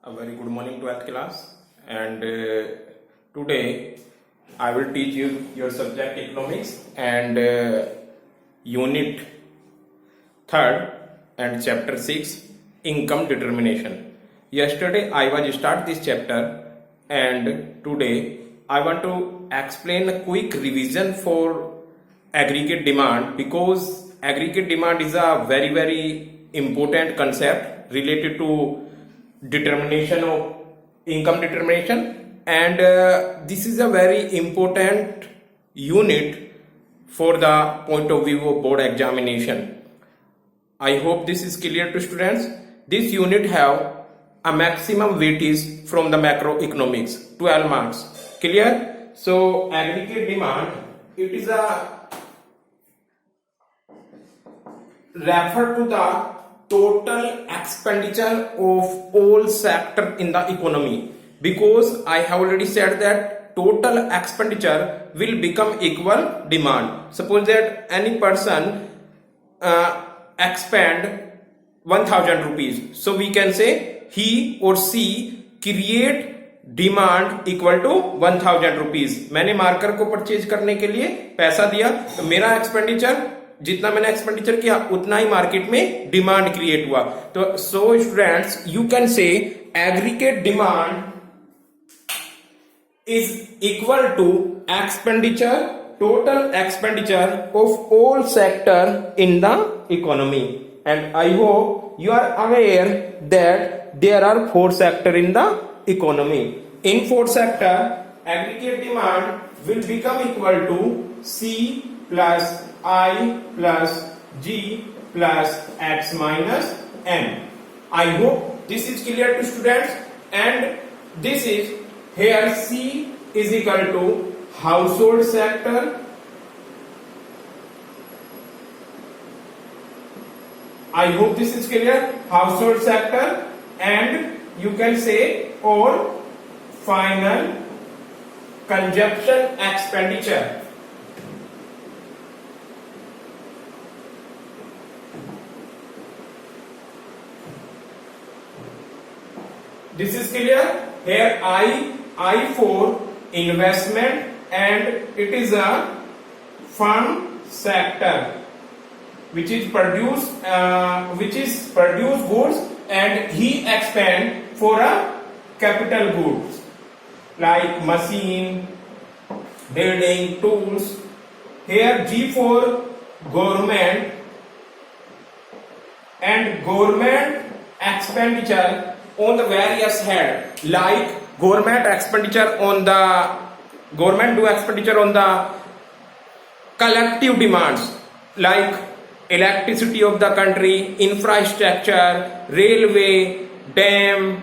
A very good morning, 12th class. And today I will teach you your subject economics and unit 3rd and chapter 6 income determination. Yesterday I was start this chapter and today I want to explain a quick revision for aggregate demand, because aggregate demand is a very important concept related to determination of income determination, and this is a very important unit for the point of view of board examination. I hope this is clear to students. This unit have a maximum weightage from the macroeconomics, 12 marks. Clear? So aggregate demand, it is a refer to the total expenditure of all sector in the economy, because I have already said that total expenditure will become equal demand. Suppose that any person expend 1000 rupees, so we can say he or she create demand equal to 1000 rupees. मैंने marker को purchase करने के लिए पैसा दिया, तो मेरा expenditure, जितना मैंने एक्सपेंडिचर किया उतना ही मार्केट में डिमांड क्रिएट हुआ. तो so students, you can say aggregate demand is equal to expenditure, total expenditure of all sector in the economy. And I hope you are aware that there are 4 sectors in the economy. In 4 sectors, aggregate demand will become equal to C plus I plus G plus X minus M. I hope this is clear to students. And this is, here C is equal to household sector, I hope this is clear, household sector, and you can say or final consumption expenditure. This is clear. Here I for investment, and it is a fund sector which is produce goods, and he expend for a capital goods like machine, building, tools. Here G for government, and government expenditure on the various head, like government expenditure on the collective demands like electricity of the country, infrastructure, railway, dam,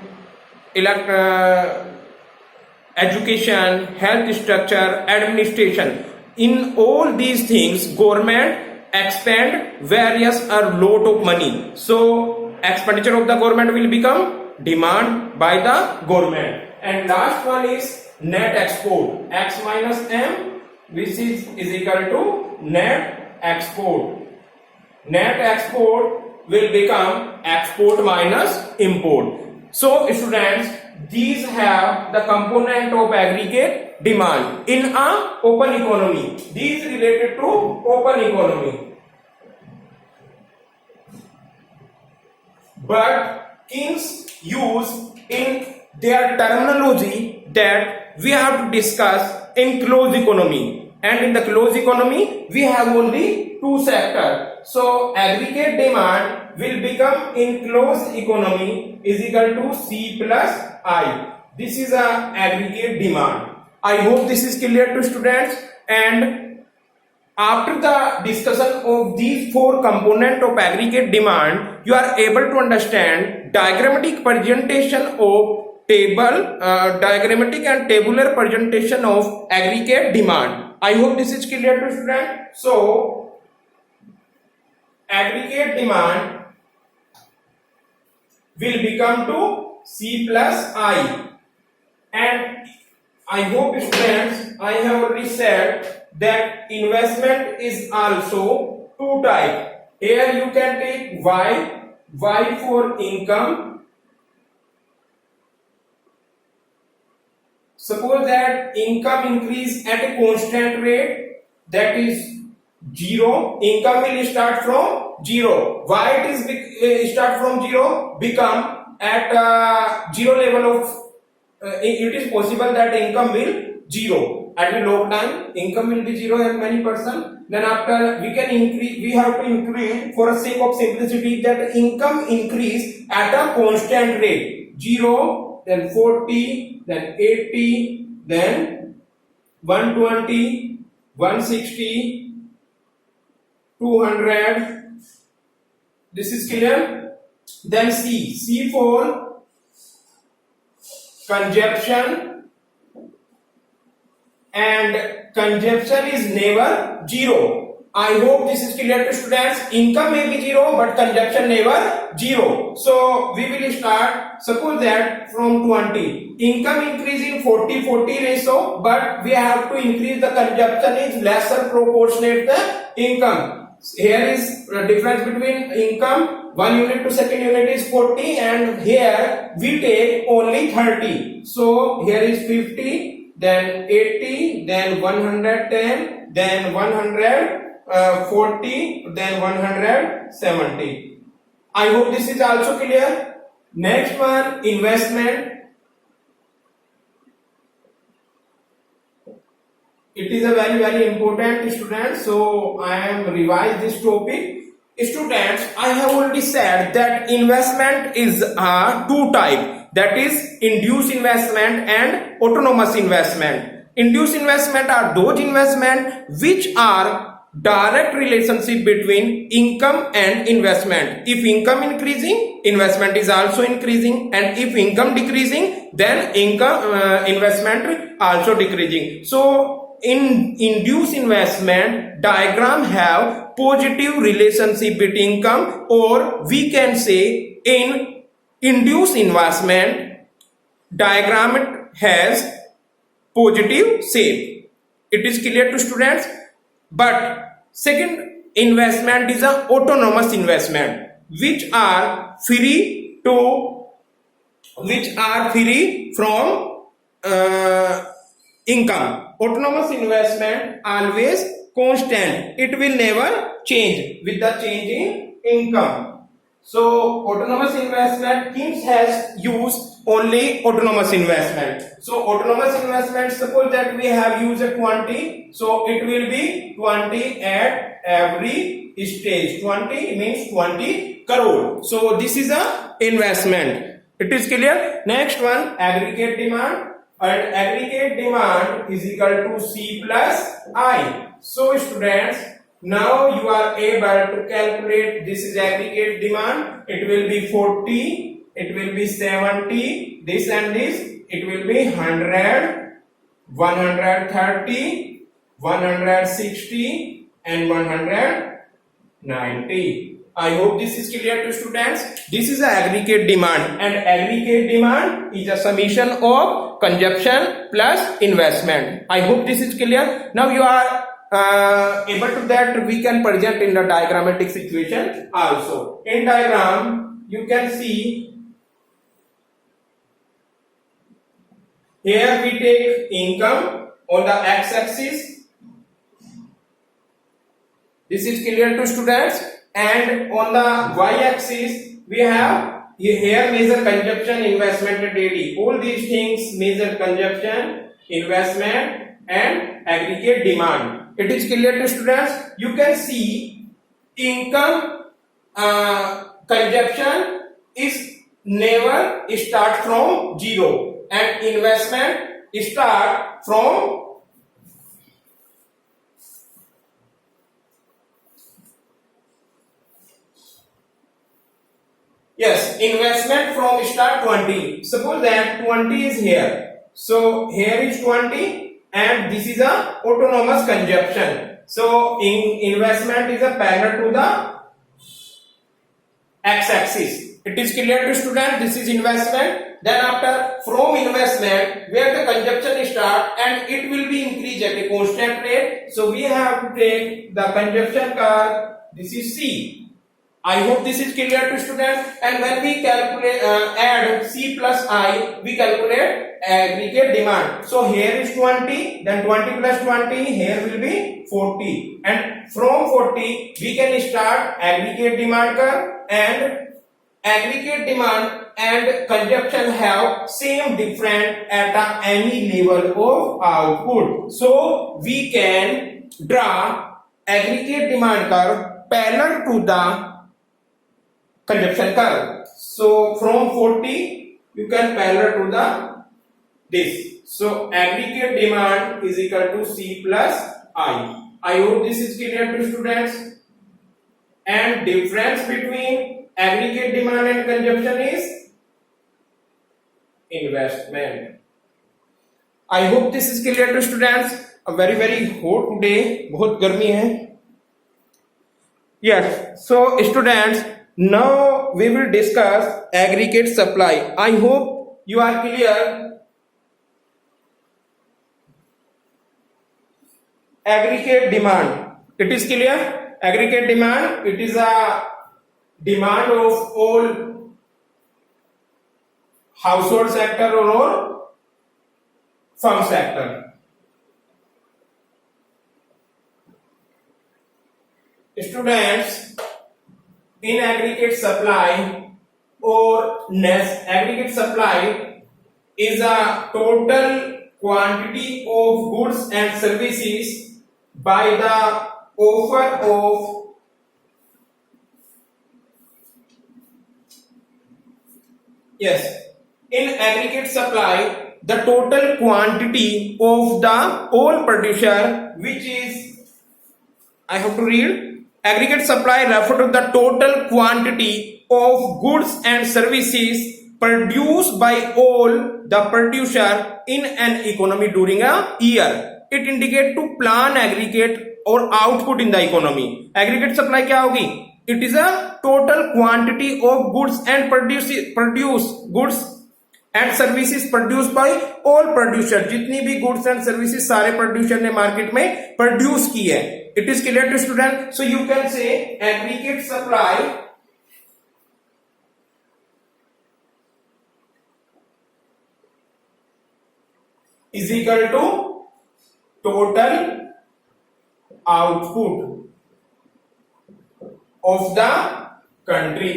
education, health structure, administration. In all these things, government expend various a lot of money. So expenditure of the government will become demand by the government. And last one is net export, X minus M, which is equal to net export. Net export will become export minus import. So students, these have the component of aggregate demand in a open economy. These related to open economy. But Kings use in their terminology that we have to discuss in closed economy. And in the closed economy, we have only 2 sectors. So aggregate demand will become in closed economy is equal to C plus I. This is a aggregate demand. I hope this is clear to students. And after the discussion of these 4 components of aggregate demand, you are able to understand diagrammatic presentation of diagrammatic and tabular presentation of aggregate demand. I hope this is clear to students. So aggregate demand will become to C plus I. And I hope students, I have already said that investment is also 2 types. Here you can take Y for income, suppose that income increase at a constant rate, that is 0. Income will start from 0. Why it is start from 0? Become at 0 level of it is possible that income will 0 at a low time. Income will be 0 at many person. Then after we can increase, we have to increase for the sake of simplicity that income increase at a constant rate. 0, then 40, then 80, then 120, 160, 200. This is clear. Then C for consumption, and consumption is never 0. I hope this is clear to students. Income may be 0 but consumption never 0. So we will start, suppose that from 20 income increase in 40-40 ratio, but we have to increase the consumption is lesser proportionate the income. Here is the difference between income, one unit to second unit is 40, and here we take only 30. So here is 50, then 80, then 110, then 140, then 170. I hope this is also clear. Next one, investment. It is a very important, students. So I am revise this topic. Students, I have already said that investment is two type, that is induced investment and autonomous investment. Induced investment are those investment which are direct relationship between income and investment. If income increasing, investment is also increasing, and if income decreasing, then investment also decreasing. So in induced investment, diagram have positive relationship between income, or we can say in induced investment, diagram has positive shape. It is clear to students. But second investment is a autonomous investment, which are free from income. Autonomous investment always constant. It will never change with the changing income. So autonomous investment, King's has used only autonomous investment. So autonomous investment, suppose that we have used a 20, so it will be 20 at every stage. 20 means 20 crore. So this is a investment. It is clear. Next one, aggregate demand. And aggregate demand is equal to C plus I. So students, now you are able to calculate, this is aggregate demand. It will be 40, it will be 70, this and this, it will be 100, 130, 160 and 190. I hope this is clear to students. This is the aggregate demand, and aggregate demand is a summation of consumption plus investment. I hope this is clear. Now you are able to that we can present in the diagrammatic situation also. In diagram you can see here we take income on the x-axis. This is clear to students. And on the y-axis we have here measure consumption, investment and daily. All these things measure consumption, investment and aggregate demand. It is clear to students. You can see income consumption is never start from 0, and investment start from investment from start 20. Suppose that 20 is here. So here is 20 and this is a autonomous consumption. So investment is a parallel to the x-axis. It is clear to student. This is investment. Then after from investment where the consumption start and it will be increased at a constant rate. So we have to take the consumption curve. This is C. I hope this is clear to students. And when we calculate add C plus I, we calculate aggregate demand. So here is 20, then 20 plus 20, here will be 40, and from 40 we can start aggregate demand curve, and aggregate demand and consumption have same different at any level of output. So we can draw aggregate demand curve parallel to the consumption curve. So from 40 you can parallel to the this. So aggregate demand is equal to C plus I. I hope this is clear to students. And difference between aggregate demand and consumption is investment. I hope this is clear to students. A very hot day. बहुत गर्मी है. Yes. So students, now we will discuss aggregate supply. I hope you are clear. Aggregate demand. It is clear. Aggregate demand. It is a demand of all household sector or firm sector. Students, in aggregate supply or aggregate supply is a total quantity of goods and services by the offer of in aggregate supply the total quantity of the all producer, which is, I have to read, aggregate supply refer to the total quantity of goods and services produced by all the producer in an economy during a year. It indicates to plan aggregate और output in the economy. Aggregate supply क्या होगी? It is a total quantity of goods and goods and services produce by all producer. जितनी भी goods and services सारे producer ने market में produce की है. It is clear to student. So you can say aggregate supply is equal to total output of the country.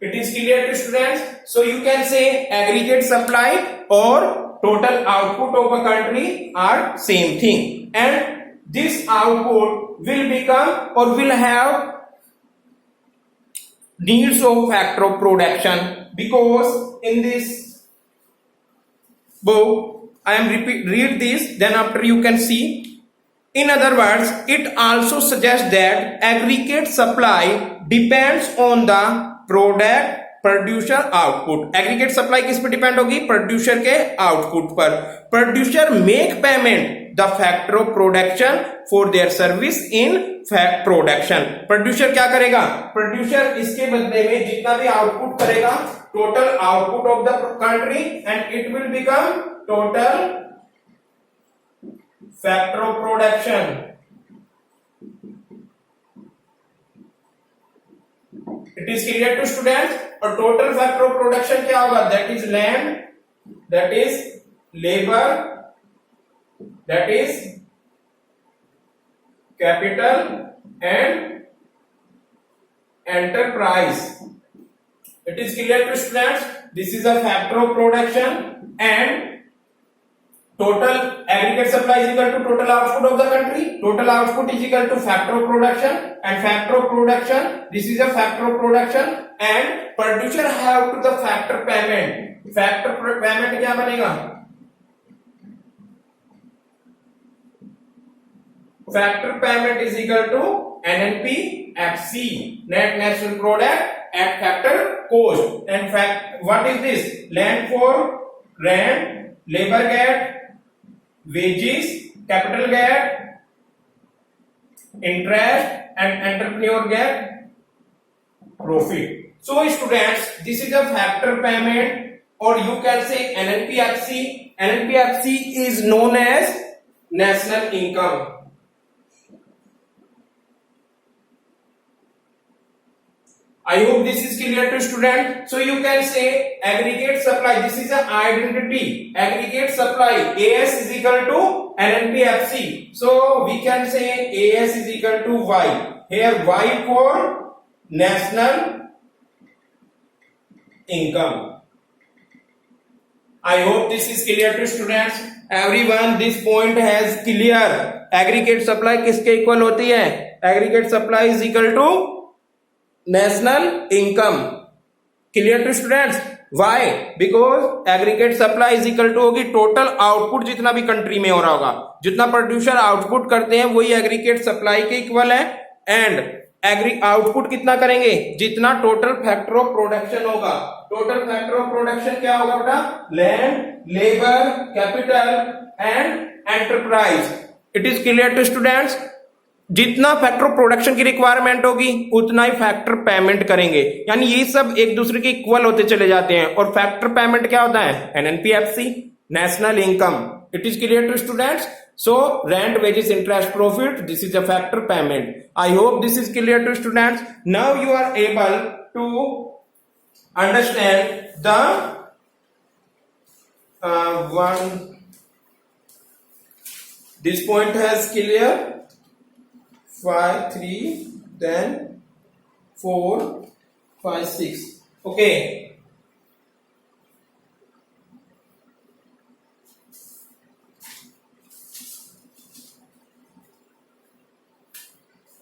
It is clear to students. So you can say aggregate supply or total output of a country are same thing, and this output will become or will have needs of factor of production, because in this book I am read this, then after you can see. In other words, it also suggests that aggregate supply depends on the product producer output. Aggregate supply किस पे depend होगी? Producer के output पर. Producer make payment the factor of production for their service in production. Producer क्या करेगा? Producer इसके बदले में जितना भी आउटपुट करेगा, total output of the country, and it will become total factor of production. It is clear to students. और total factor of production क्या होगा? That is land, that is labor, that is capital and enterprise. It is clear to students. This is a factor of production, and total aggregate supply is equal to total output of the country. Total output is equal to factor of production, and factor of production, this is a factor of production, and producer have to the factor payment. Factor payment क्या बनेगा? Factor payment is equal to NNP/FC, net national product at factor cost. And what is this? Land for rent, labor get, wages, capital get, interest, and entrepreneur get profit. So students, this is a factor payment, or you can say NNP/FC. NNP/FC is known as national income. I hope this is clear to student. So you can say aggregate supply. This is an identity. Aggregate supply AS is equal to NNPFC. So we can say AS is equal to Y. Here Y for national income. I hope this is clear to students. Everyone, this point has clear. Aggregate supply किसके equal होती है? Aggregate supply is equal to national income. Clear to students? Why? Because aggregate supply is equal to होगी total output जितना भी country में हो रहा होगा, जितना प्रोड्यूसर आउटपुट करते हैं वही एग्रीगेट सप्लाई के इक्वल है. एंड आउटपुट कितना करेंगे? जितना टोटल फैक्टर ऑफ प्रोडक्शन होगा. टोटल फैक्टर ऑफ प्रोडक्शन क्या होगा बेटा? Land, labour, capital and enterprise. It is clear to students? जितना फैक्टर ऑफ प्रोडक्शन की रिक्वायरमेंट होगी उतना ही फैक्टर पेमेंट करेंगे. यानी ये सब एक दूसरे के इक्वल होते चले जाते हैं. और फैक्टर पेमेंट क्या होता है? NNPFC, national income. It is clear to students? So rent, wages, interest, profit, this is a factor payment. I hope this is clear to students. Now you are able to understand the one. This point has clear. 5, 3, then 4, 5, 6. Okay.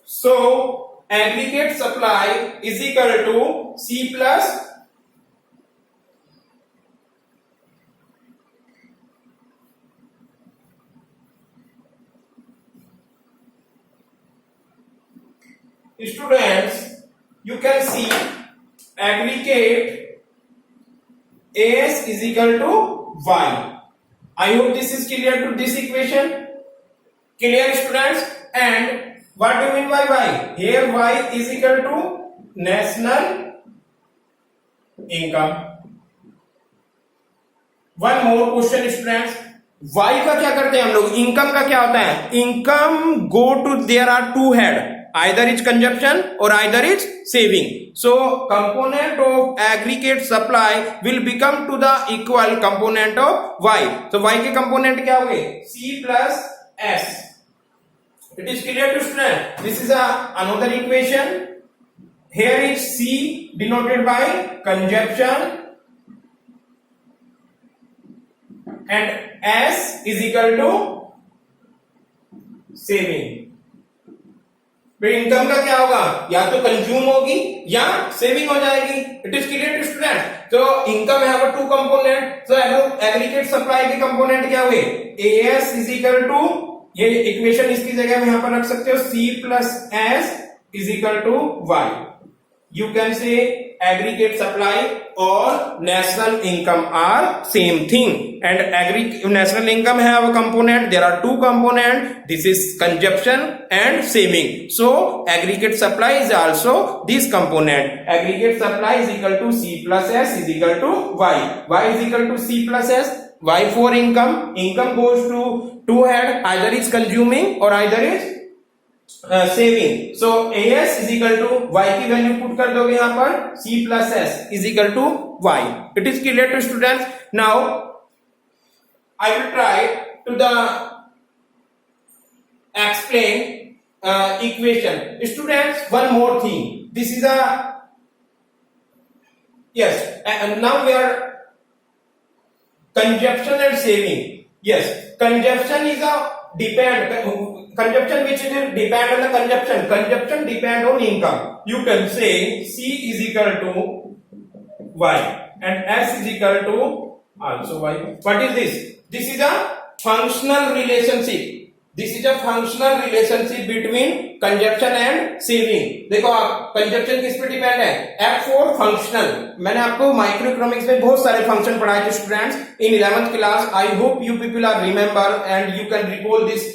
So aggregate supply is equal to C plus students, you can see aggregate AS is equal to Y. I hope this is clear to this equation. Clear students? And what do you mean by Y? Here Y is equal to national income. One more question students. Y का क्या करते हैं हम लोग? Income का क्या होता है? Income go to, there are two head. Either it's consumption or either it's saving. So component of aggregate supply will become to the equal component of Y. So Y के component क्या होंगे? C plus S. It is clear to student? This is another equation. Here is C denoted by consumption and S is equal to saving. फिर income का क्या होगा? या तो consume होगी या सेविंग हो जाएगी. It is clear to student? तो income have two component. So aggregate supply के कंपोनेंट क्या हुए? एएस इज इक्वल टू, ये इक्वेशन इसकी जगह में यहां पर रख सकते हो, C plus S is equal to Y. You can say aggregate supply or national income are same thing. And national income have a component. There are two components. This is consumption and saving. So aggregate supply is also this component. Aggregate supply is equal to C plus S is equal to Y. Y is equal to C plus S. Y for income. Income goes to two head. Either is consuming or either is saving. So AS is equal to Y की value put कर दोगे यहां पर, C plus S is equal to Y. It is clear to students? Now I will try to the explain equation. Students, one more thing. This is a, yes, and now we are consumption and saving. Yes, consumption is a consumption which is depend on the consumption depend on income. You can say C is equal to Y and S is equal to also Y. What is this? This is a functional relationship. This is a functional relationship between consumption and saving. देखो आप, consumption किस पे depend है? F for functional. मैंने आपको micro economics में बहुत सारे फंक्शन पढ़ाए थे students in 11th class. I hope you people are remember and you can recall this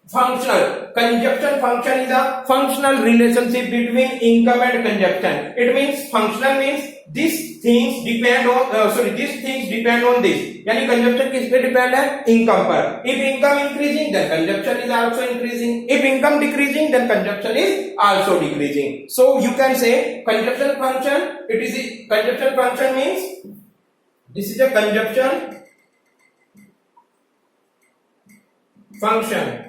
Functional. Conjunction function is a functional relationship between income and conjunction. It means functional means these things depend on these things depend on this. यानी conjunction किस पे depend है? Income पर. If income increasing, then conjunction is also increasing. If income decreasing, then conjunction is also decreasing. So you can say conjunction function. It is a conjunction function means this is a conjunction function.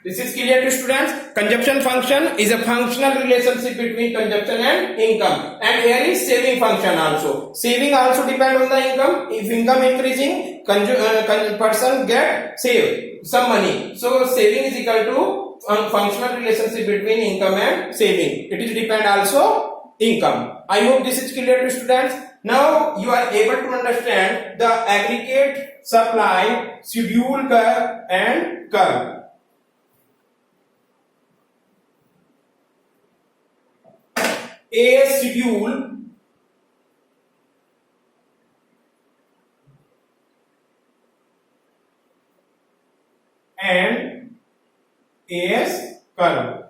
This is clear to students. Conjunction function is a functional relationship between conjunction and income, and here is saving function also. Saving also depend on the income. If income increasing, person get save some money. So saving is equal to functional relationship between income and saving. It is depend also income. I hope this is clear to students. Now you are able to understand the aggregate, supply, schedule curve and curve. A schedule and AS curve.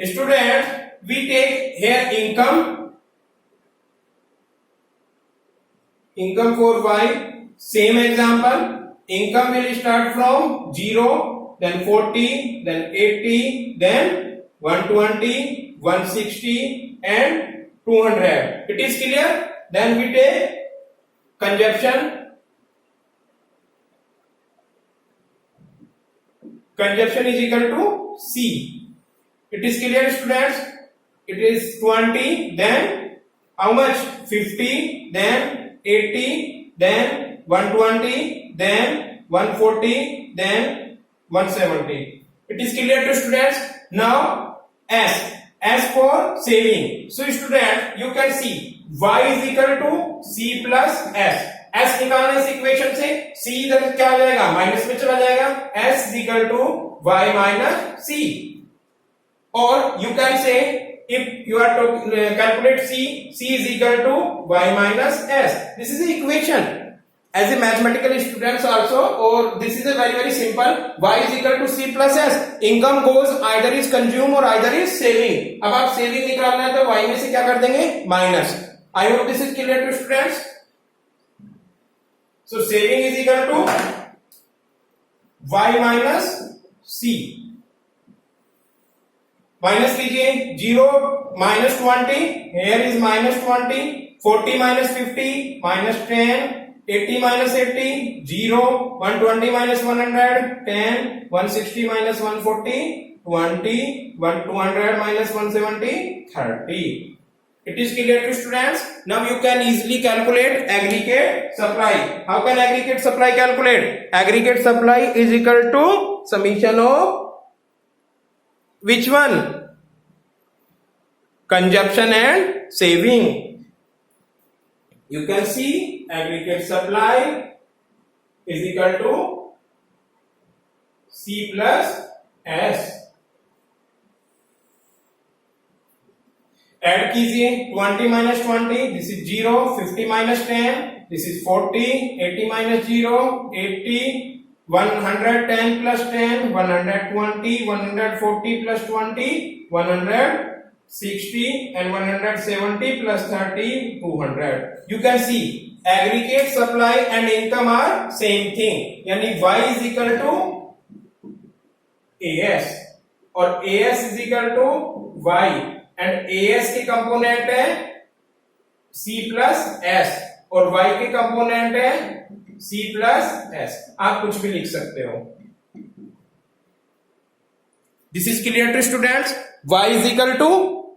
Students, we take here income for Y. Same example. Income will start from 0, then 40, then 80, then 120, 160 and 200. It is clear? Then we take conjunction. Conjunction is equal to C. It is clear, students? It is 20, then how much? 50, then 80, then 120, then 140, then 170. It is clear to students? Now S for saving. So student, you can see Y is equal to C plus S. S निकालने इस equation से C इधर क्या हो जाएगा? Minus में चला जाएगा. S is equal to Y minus C. Or you can say, if you are to calculate C is equal to Y minus S. This is the equation. As a mathematical students also, or this is a very simple. Y is equal to C plus S. Income goes either is consume or either is saving. अब आप saving निकालना है तो Y में से क्या कर देंगे? Minus. I hope this is clear to students. So saving is equal to Y minus C. Minus लीजिए 0 minus 20, here is minus 20, 40 minus 50, minus 10, 80 minus 80, 0, 120 minus 100, 10, 160 minus 140, 20, 200 minus 170, 30. It is clear to students? Now you can easily calculate aggregate supply. How can aggregate supply calculate? Aggregate supply is equal to summation of which one? Consumption and saving. You can see aggregate supply is equal to C plus S. Add कीजिए 20 minus 20, this is 0, 50 minus 10, this is 40, 80 minus 0, 80, 110 plus 10, 120, 140 plus 20, 160 and 170 plus 30, 200. You can see aggregate supply and income are same thing. यानी Y is equal to AS और AS is equal to Y and AS के component है C plus S और Y के component है C plus S. आप कुछ भी लिख सकते हो. This is clear to students? Y is equal to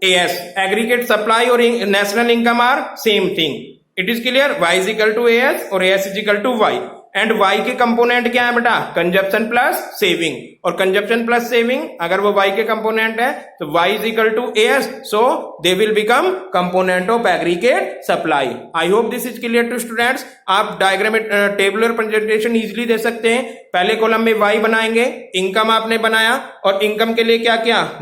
AS. Aggregate supply और national income are same thing. It is clear? Y is equal to AS और AS is equal to Y. And Y के component क्या है बेटा? Consumption plus saving. और consumption plus saving अगर वो Y के कंपोनेंट है तो Y is equal to AS, so they will become component of aggregate supply. I hope this is clear to students. आप डायग्राम टेबुलर प्रेजेंटेशन इजीली दे सकते हैं. पहले कॉलम में Y बनाएंगे, इनकम आपने बनाया और इनकम के लिए क्या किया?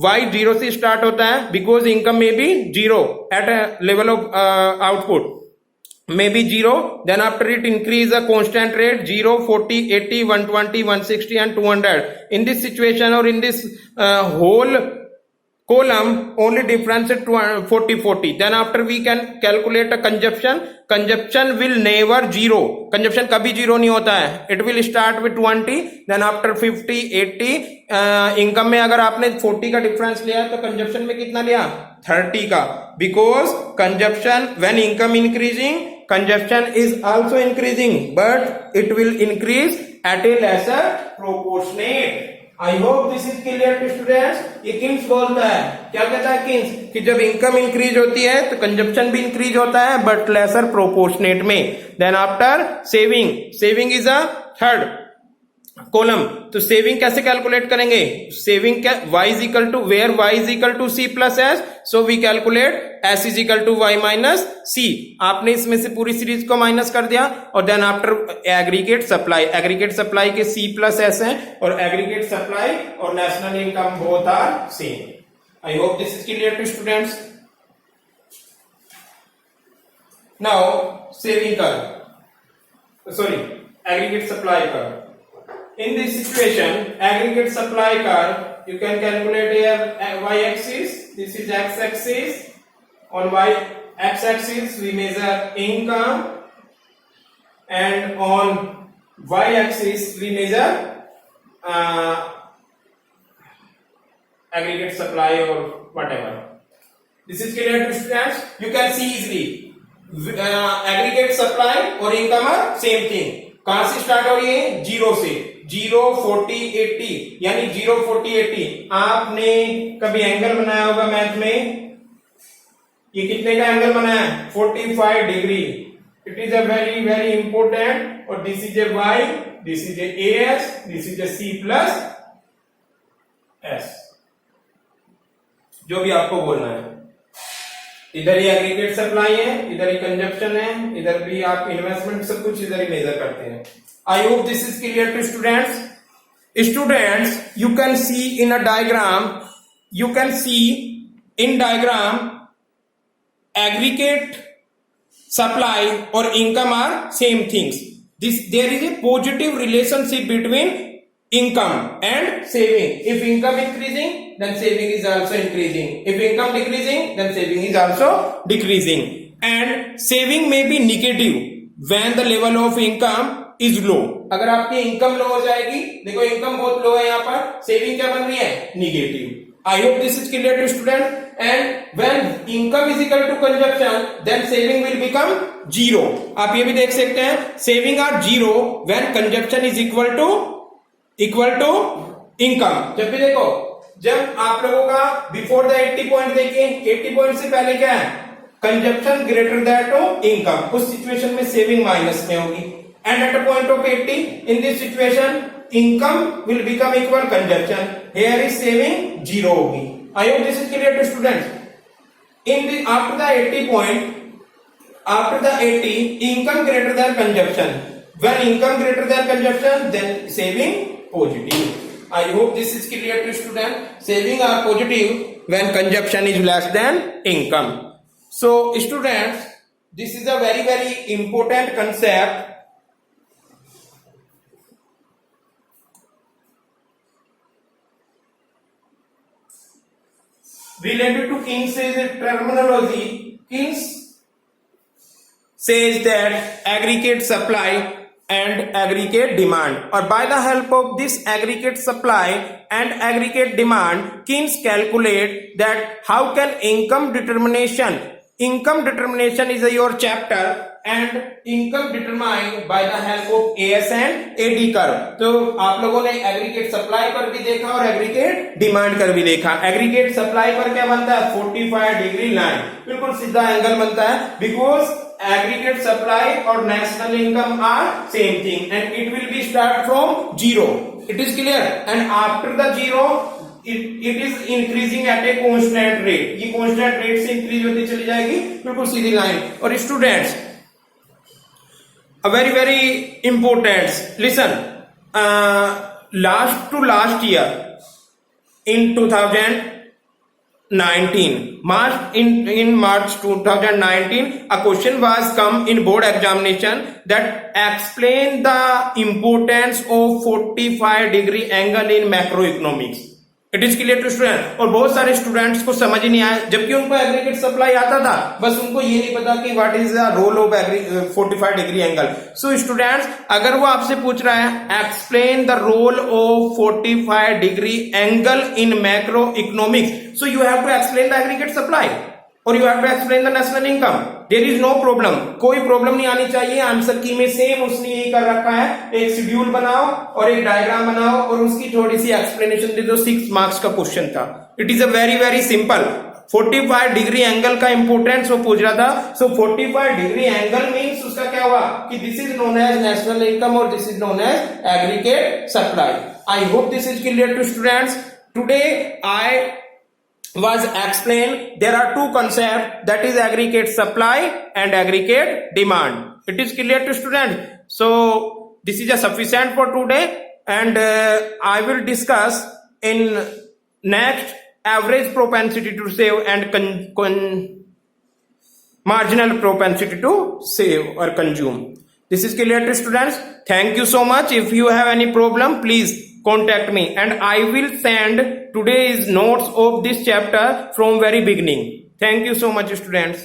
Y जीरो से स्टार्ट होता है बिकॉज इनकम में भी zero at level of output. maybe 0, then after it increase a constant rate 0, 40, 80, 120, 160 and 200. In this situation or in this whole column only difference is 40 40. Then after we can calculate a consumption will never zero, consumption कभी zero नहीं होता है, it will start with 20, then after 50 80 income में अगर आपने 40 का difference लिया तो कंजप्शन में कितना लिया 30 का, because consumption when income increasing consumption is also increasing but it will increase at a lesser proportionate. I hope this is clear to students. ये किन्स बोलता है, क्या कहता है किन्स, कि जब इनकम इंक्रीज होती है तो कंजप्शन भी इंक्रीज होता है बट लेसर प्रोपोर्शनेट में. Then after saving is a third column. तो सेविंग कैसे कैलकुलेट करेंगे, सेविंग क्या, y is equal to where y is equal to c plus S, so we calculate s is equal to y minus c. आपने इसमें से पूरी series को minus कर दिया और देन आफ्टर एग्रीगेट सप्लाई के c प्लस एस है और एग्रीगेट सप्लाई और national income both are same. I hope this is clear to students. Now saving curve, sorry aggregate supply curve. In this situation, aggregate supply curve, you can calculate here y-axis. This is x-axis. On x-axis, we measure income, and on y-axis, we measure aggregate supply or whatever. This is clear to students. You can see easily. Aggregate supply और income are same thing. कहां से start हो रही है, zero से. 0 40 80 यानी 0 40 80. आपने कभी एंगल बनाया होगा मैथ में, ये कितने का एंगल बनाया है, 45 degree. It is a very very important. और this is a y, this is a as, this is a c plus s, जो भी आपको बोलना है. इधर ही एग्रीगेट सप्लाई है, इधर ही कंजप्शन है, इधर भी आप इन्वेस्टमेंट सब कुछ इधर ही मेजर करते हैं. I hope this is clear to students. Students, you can see in a diagram, you can see in diagram aggregate supply or income are same things. There is a positive relationship between income and saving. If income increasing, then saving is also increasing. If income decreasing, then saving is also decreasing. And saving may be negative when the level of income is low. अगर आपकी income लो हो जाएगी, देखो income बहुत लो है यहाँ पर, saving क्या बन रही है, negative. I hope this is clear to student. And when income is equal to consumption, then saving will become zero. आप ये भी देख सकते हैं, saving are zero when consumption is equal to income. जब भी देखो, जब आप लोगों का बिफोर द 80 पॉइंट देखिए, 80 पॉइंट से पहले क्या है, consumption greater that to income. उस सिचुएशन में सेविंग माइनस में होगी. And at a point of 80 in this situation income will become equal consumption. Here is saving zero होगी. I hope this is clear to students. In the after the 80 point, after the 80 income greater than consumption. When income greater than consumption, then saving positive. I hope this is clear to student. Saving are positive when consumption is less than income. So students, this is a very very important concept. Related to King's terminology, King's says that aggregate supply and aggregate demand, or by the help of this aggregate supply and aggregate demand, Keynes calculate that how can income determination is your chapter, and income determined by the help of AS and AD curve. तो आप लोगों ने aggregate supply पर भी देखा और aggregate demand कर भी देखा. एग्रीगेट सप्लाई पर क्या बनता है, 45 डिग्री लाइन, बिल्कुल सीधा एंगल बनता है, because aggregate supply or national income are same thing, and it will be start from zero. It is clear. And after the zero, it is increasing at a constant rate. ये constant rate से increase होती चली जाएगी, बिल्कुल सीधी line. और students, a very very important, listen, last year in 2000 19 March in March 2019 a question was come in board examination that explain the importance of 45-degree angle in macroeconomics. It is clear to student. और बहुत सारे students को समझ ही नहीं आया, जबकि उनको aggregate supply आता था, बस उनको ये नहीं पता कि what is the role of 45 degree angle. So students, अगर वो आपसे पूछ रहा है explain the role of 45 degree angle in macro economics, so you have to explain the aggregate supply और you have to explain the national income. There is no problem, कोई problem नहीं आनी चाहिए। आंसर की में सेम उसने यही कर रखा है, एक शेड्यूल बनाओ और एक डायग्राम बनाओ और उसकी थोड़ी सी एक्सप्लेनेशन दे दो। 6 मार्क्स का क्वेश्चन था। It is a very very simple. 45 degree angle का इंपोर्टेंस वो पूछ रहा था। सो 45 डिग्री एंगल मीन्स उसका क्या हुआ कि this is known as national income और this is known as aggregate supply. I hope this is clear to students. Today I was explained there are two concepts, that is aggregate supply and aggregate demand. It is clear to students. So this is a sufficient for today, and I will discuss in next average propensity to save and marginal propensity to save or consume. This is clear to students. Thank you so much. If you have any problem, please contact me and I will send today's notes of this chapter from very beginning. Thank you so much, students.